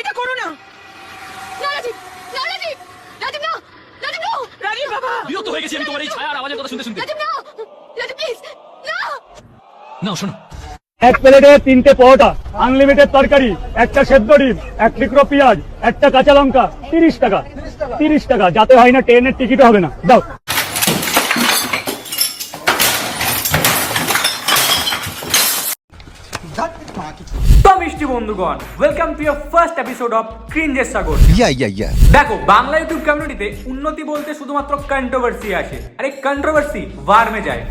এটা করো না। না রাজীব, না রাজীব, রাজীব না, রাজীব না, রাজীব বাবা। বিরক্ত হয়ে গেছি আমি তোমার এই ছায়া আর আওয়াজের কথা শুনতে শুনতে। রাজীব না, রাজীব প্লিজ না। নাও শোনো, এক প্লেটে 3টে পরোটা, আনলিমিটেড তরকারি, একটা সেদ্ধ ডিম, এক টুকরো পেঁয়াজ, একটা কাঁচা লঙ্কা, 30 টাকা। 30 টাকা, যাতে হয় না ট্রেনের টিকিট হবে না। দাও। তো মিষ্টি বন্ধুগণ, welcome to your first episode of ক্রিঞ্জের সাগর। দেখো, বাংলা ইউটিউব কমিউনিটিতে উন্নতি বলতে শুধুমাত্র কন্ট্রোভার্সি আসে, আর এই কন্ট্রোভার্সি ভাড় মে যায়।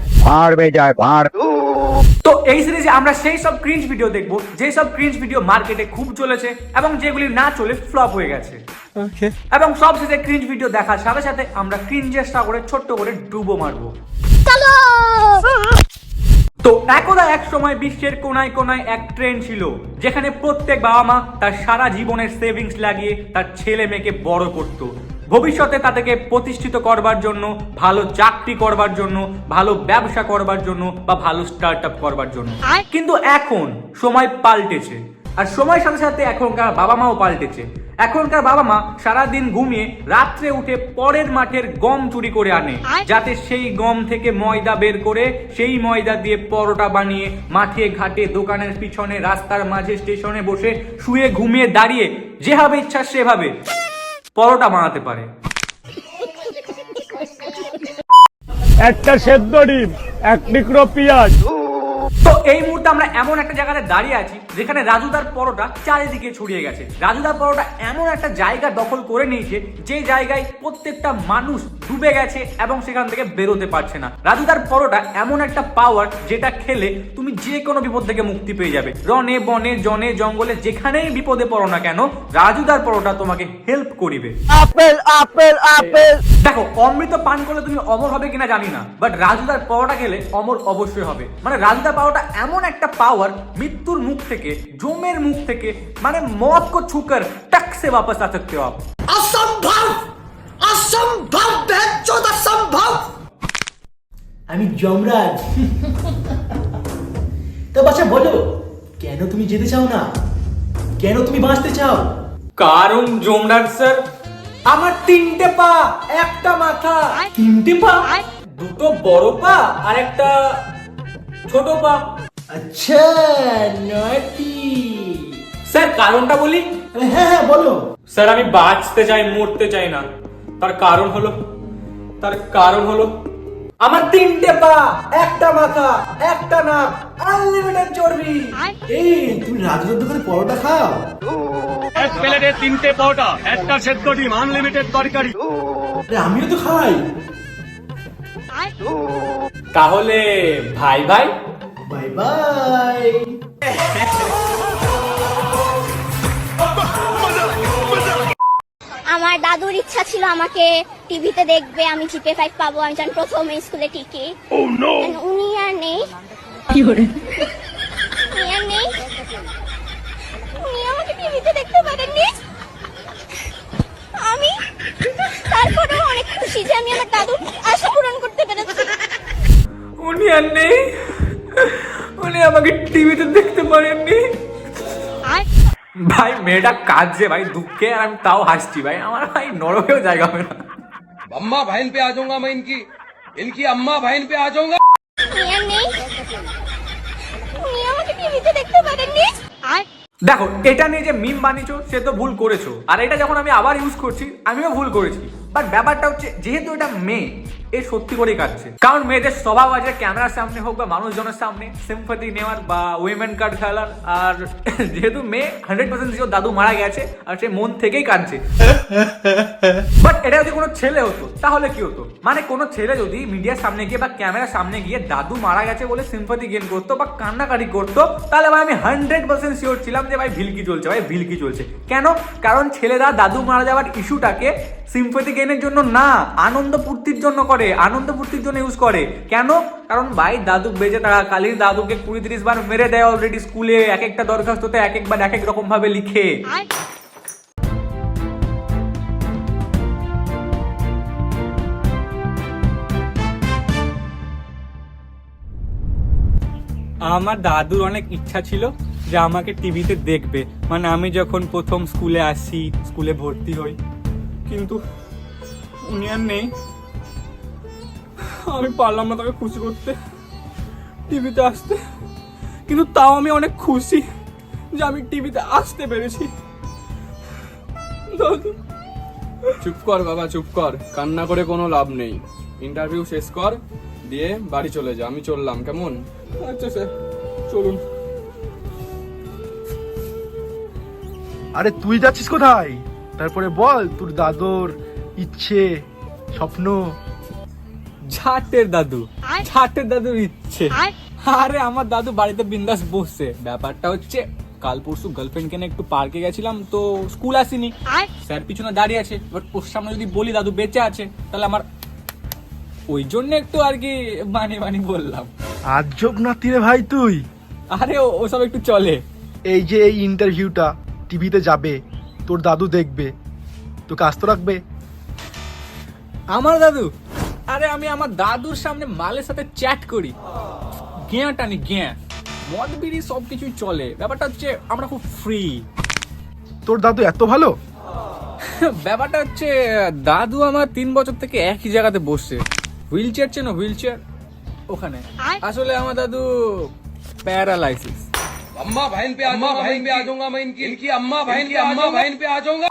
তো এই সিরিজে আমরা সেই সব ক্রিঞ্জ ভিডিও দেখবো যে সব ক্রিঞ্জ ভিডিও মার্কেটে খুব চলেছে এবং যেগুলি না চলে ফ্লপ হয়ে গেছে। এবং সব শেষে ক্রিঞ্জ ভিডিও দেখার সাথে সাথে আমরা ক্রিঞ্জের সাগরে ছোট্ট করে ডুবো মারবো। তো একদা এক সময় বিশ্বের কোনায় কোনায় এক ট্রেন্ড ছিল যেখানে প্রত্যেক বাবা মা তার সারা জীবনের সেভিংস লাগিয়ে তার ছেলে মেয়েকে বড় করত, ভবিষ্যতে তাদেরকে প্রতিষ্ঠিত করবার জন্য, ভালো চাকরি করবার জন্য, ভালো ব্যবসা করবার জন্য বা ভালো স্টার্ট আপ করবার জন্য। কিন্তু এখন সময় পাল্টেছে, আর সময়ের সাথে সাথে এখনকার বাবা মাও পাল্টেছে। এখনকার বাবা মা সারাদিন ঘুমিয়ে রাত্রে উঠে পরের মাঠের গম চুরি করে আনে, যাতে সেই গম থেকে ময়দা বের করে সেই ময়দা দিয়ে পরোটা বানিয়ে মাঠে ঘাটে দোকানের পিছনে রাস্তার মাঝে স্টেশনে বসে শুয়ে ঘুমিয়ে দাঁড়িয়ে যেভাবে ইচ্ছা সেভাবে পরোটা বানাতে পারে। একটা সেদ্ধ ডিম, এক টুকরো পেঁয়াজ। তো এই মুহূর্তে আমরা এমন একটা জায়গাতে দাঁড়িয়ে আছি যেখানে রাজুদার পরোটা চারিদিকে ছড়িয়ে গেছে। রাজুদার পরোটা এমন একটা জায়গা দখল করে নিয়েছে যে জায়গায় প্রত্যেকটা মানুষ ডুবে গেছে এবং সেখান থেকে বেরোতে পারছে না। রাজুদার পরোটা এমন একটা পাওয়ার যেটা খেলে তুমি যে কোনো বিপদ থেকে মুক্তি পেয়ে যাবে। রনে বনে জনে জঙ্গলে যেখানেই বিপদে পড়ো না কেন, রাজুদার পরোটা তোমাকে হেল্প করিবে। Apple apple apple. দেখো, অমৃত পান করলে তুমি অমর হবে কিনা জানি না, বাট রাজুদার পরোটা খেলে অমর অবশ্যই হবে। মানে রাজুদার পাওয়াটা এমন একটা পাওয়ার, মৃত্যুর মুখ থেকে, জমের মুখ থেকে, মানে মौत को छूकर टक से वापस आ सकते हो आप। असंभव, असंभव, बेचौद असंभव। আমি যমরাজ। তো বাচ্চা বলো, কেন তুমি যেতে চাও না? কেন তুমি বাঁচতে চাও? কারণ যমরাজ স্যার, আমার 3টে পা, একটা মাথা। 3টে পা? দুটো বড় পা আর একটা ছোট পা। আচ্ছা, নয়টি। স্যার কারণটা বলি? হ্যাঁ হ্যাঁ বলো। স্যার আমি বাঁচতে চাই, মরতে চাই না। তার কারণ হলো আমার 3টে পা, একটা মাথা, একটা নাক, আনলিমিটেড চর্বি। এই তুমি রাজুদার দোকানে পরোটা খাও? এক প্লেটে 3টে পরোটা, একটা সেদ্ধ ডিম, আনলিমিটেড তরকারি। আরে আমিও তো খাই। তাহলে ভাই ভাই বাই বাই। আমার দাদুর ইচ্ছা ছিল আমাকে টিভিতে দেখবে, আমি জিপে 5 পাবো, আমি যখন প্রথম স্কুলে টিকি। উনি আর নেই। উনি আর নেই, উনি আমাকে টিভিতে দেখতে পারেননি। আমি তারপরেও অনেক খুশি যে আমি আমার দাদুর আশা পূরণ করতে পেরেছি। উনি আর নেই, উনি আমাকে টিভিতে দেখতে পারেননি। ভাই মেয়েটা কাঁদছে ভাই দুঃখে, আর আমি তাও হাসছি ভাই। আমার ভাই নরকেও জায়গা হবে না। अम्मा बहन पे आ जाऊंगा मैं, इनकी अम्मा बहन पे आ जाऊंगा। উনি আর নেই, উনি আমাকে টিভিতে দেখতে পারেননি। দেখো, এটা নিয়ে যে মিম বানিয়েছো সে তো ভুল করেছো, আর এটা যখন আমি আবার ইউজ করছি আমিও ভুল করেছি। বাট ব্যাপারটা হচ্ছে, যেহেতু এটা মেয়ে, এ সত্যি করেই কাঁদছে। কারণ মেয়েদের স্বভাব আছে ক্যামেরার সামনে হোক বা মানুষজনের সামনে সিম্পাথি নেওয়ার বা উইমেন কার্ড খেলার। আর যেহেতু মেয়ে 100% শিওর দাদু মারা গেছে, আর সে মন থেকেই কাঁদছে। বাট এটা যদি কোনো ছেলে হতো তাহলে কি হতো? মানে কোনো ছেলে যদি মিডিয়ার সামনে গিয়ে বা ক্যামেরার সামনে গিয়ে দাদু মারা গেছে বলে সিম্পাথি গেইন করতো বা কান্নাকাটি করতো, তাহলে ভাই আমি 100% শিওর ছিলাম যে ভাই ভিলকি চলছে, ভাই ভিলকি চলছে। কেন? কারণ ছেলেরা দাদু মারা যাওয়ার ইস্যুটাকে সিম্পাথি গেইনের জন্য না, আনন্দ ফুর্তির জন্য করে, আনন্দ ফুর্তির জন্য ইউজ করে। কেন? কারণ ভাই দাদু বেঁচে থাকা কালির দাদুকে 20-30 বার মেরে দেয় অলরেডি স্কুলে, এক একটা দরখাস্ততে এক একবার এক এক রকম ভাবে লিখে। আমার দাদুর অনেক ইচ্ছা ছিল যে আমাকে টিভিতে দেখবে, মানে আমি যখন প্রথম স্কুলে আসি, স্কুলে ভর্তি হই, কিন্তু উনি আর নেই। আমি পারলাম না তাকে খুশি করতে, টিভিতে আসতে, কিন্তু তাও আমি অনেক খুশি যে আমি টিভিতে আসতে পেরেছি। দাদু, চুপ কর বাবা, চুপ কর, কান্না করে কোনো লাভ নেই। ইন্টারভিউ শেষ কর, দিয়ে বাড়ি চলে যা। আমি চললাম, কেমন? আচ্ছা স্যার, চলুন। আরে তুই যাচ্ছিস কোথায়? তারপরে বল তোর দাদুর ইচ্ছে, স্বপ্ন। ঝাটের দাদুর ইচ্ছে। আরে আমার দাদু বাড়িতে বিন্দাস বসছে। ব্যাপারটা হচ্ছে কাল পরশু গার্লফ্রেন্ডকে নিয়ে একটু পার্কে গেছিলাম, তো স্কুল আসিনি, স্যার পিছনে দাঁড়িয়ে আছে। এবার ওর সামনে যদি বলি দাদু বেঁচে আছে, তাহলে আমার ওই জন্য একটু আর কি বানি বললাম। আজব নাতি রে ভাই তুই। আরে ওসব একটু চলে। এই যে এই ইন্টারভিউটা টিভিতে যাবে, তোর দাদু দেখবে, তোকে আস্ত রাখবে? আমার দাদু? আরে আমি আমার দাদুর সামনে মালের সাথে চ্যাট করি, গেঁ টানি গেঁ, মদ বিড়ি সবকিছুই চলে। ব্যাপারটা হচ্ছে আমরা খুব ফ্রি। তোর দাদু এত ভালো? ব্যাপারটা হচ্ছে দাদু আমার 3 বছর থেকে একই জায়গাতে বসছে। হুইল চেয়ার চেনো? হুইল চেয়ার, ওখানে। আসলে আমার দাদু প্যারালাইসিস। अम्मा बहन पे आ जाऊंगा मैं, इनकी अम्मा बहन पे आ जाऊंगा।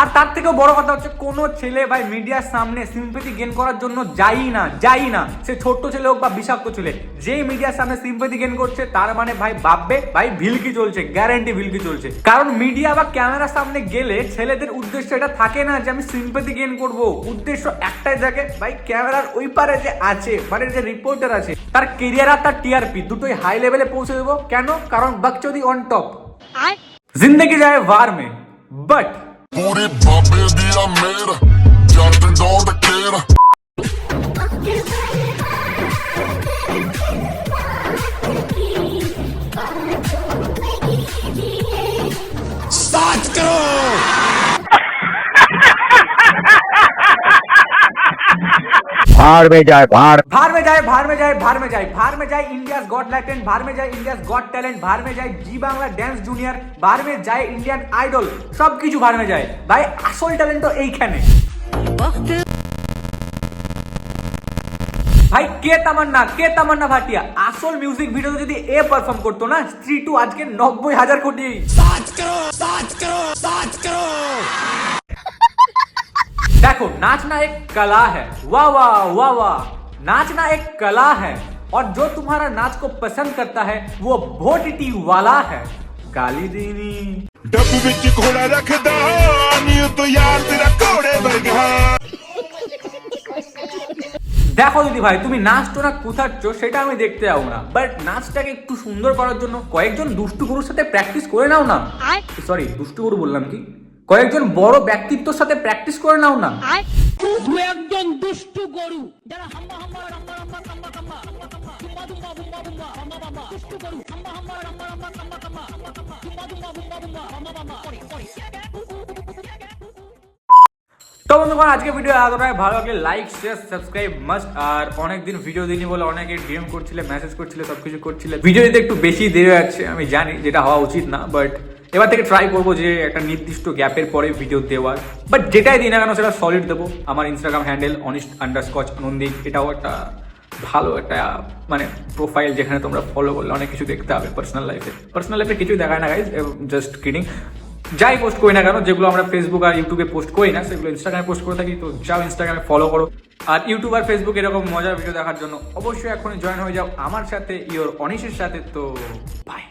আর তার থেকেও বড় কথা হচ্ছে কোন ছেলে ভাই মিডিয়ার সামনে সিম্পেথি গেইন করার জন্য যাই না, সে ছোট্ট ছেলে হোক বা বিষাক্ত ছেলে, যে মিডিয়ার সামনে সিম্পেথি গেইন করছে তার মানে ভাই ভাববে ভাই ভিলকি চলছে, গ্যারান্টি ভিলকি চলছে। কারণ মিডিয়া বা ক্যামেরার সামনে গেলে ছেলেদের উদ্দেশ্য এটা থাকে না যে আমি সিম্পেথি গেইন করব, উদ্দেশ্য একটাই থাকে ভাই ক্যামেরার ওই পারে যে আছে, মানে যে রিপোর্টার আছে, তার কেরিয়ার আর তার টিআরপি দুটোই হাই লেভেলে পৌঁছে দেবো। কেন? কারণ বকচোদি অন টপ, জিন্দগি যায় वार में, बट पूरी बाबे दिया मेरा जट डोंट केयर। स्टार्ट करो। भाड़ में जाए इंडियाज गॉट टैलेंट, भाड़ में जाए इंडियाज गॉट टैलेंट, भाड़ में जाए जी बांग्ला डांस जूनियर, भाड़ में जाए इंडियन आइडल, सब কিছু भाड़ में जाए। भाई আসল ট্যালেন্ট তো এইখানে। ভাই কে তামান্না ভাটিয়া আসল মিউজিক ভিডিও যদি এ পারফর্ম করতো না, স্ত্রী 2 আজকে 90,000 কোটি। देखो नाचना एक कला है, वाह वाह वाह वाह, नाचना एक कला है, और जो तुम्हारा नाच को पसंद करता है वो वोटिटी वाला है। गाली देनी डब्बू विच घोड़ा रखदा नी तो यार तेरा घोड़े वर्गा। দেখো দিদি ভাই, তুমি নাচটো না কোথাচ্ছ সেটা আমি দেখতে যাবো না, বাট নাচটাকে একটু সুন্দর করার জন্য কয়েকজন দুষ্টু গরুর সাথে প্র্যাকটিস করে নাও না। সরি, দুষ্টু গরু বললাম কি, কয়েকজন বড় ব্যক্তিত্বের সাথে প্র্যাকটিস করে নাও না। একজন দুষ্টু গরু যারা হাম্বা হাম্বা রাম্বা রাম্বা কাম্বা কাম্বা দুম্বা দুম্বা বুম্বা বুম্বা হাম্বা হাম্বা দুষ্টু গরু হাম্বা হাম্বা রাম্বা রাম্বা কাম্বা কাম্বা দুম্বা দুম্বা বুম্বা বুম্বা হাম্বা হাম্বা করে তো বন্ধুগণ, আজকে ভিডিও এতটাই ভালো লাগলে লাইক শেয়ার সাবস্ক্রাইব মাস্ট। আর অনেকদিন ভিডিও দিইনি বলে অনেকে ডিএম করছিলে, মেসেজ করছিলে, সবকিছু করছিলে। ভিডিও দিতে একটু বেশি দেরি যাচ্ছে আমি জানি, যেটা হওয়া উচিত না, বাট এবার থেকে ট্রাই করবো যে একটা নির্দিষ্ট গ্যাপের পরে ভিডিও দেওয়ার। বাট যেটাই দিই না কেন সেটা সলিড দেবো। আমার ইনস্টাগ্রাম হ্যান্ডেল honest_আনন্দিক, এটাও একটা ভালো একটা মানে প্রোফাইল, যেখানে তোমরা ফলো করলে অনেক কিছু দেখতে হবে পার্সোনাল লাইফে কিছুই দেখায় না গাইজ, জাস্ট কিডিং। যাই পোস্ট করি না কেন, যেগুলো আমরা ফেসবুক আর ইউটিউবে পোস্ট করি না সেগুলো ইনস্টাগ্রামে পোস্ট করে থাকি, তো যাও ইনস্টাগ্রামে ফলো করো। আর ইউটিউব আর ফেসবুক এরকম মজার ভিডিও দেখার জন্য অবশ্যই এখনই জয়েন হয়ে যাও আমার সাথে, ইওর অনিশের সাথে। তো বাই।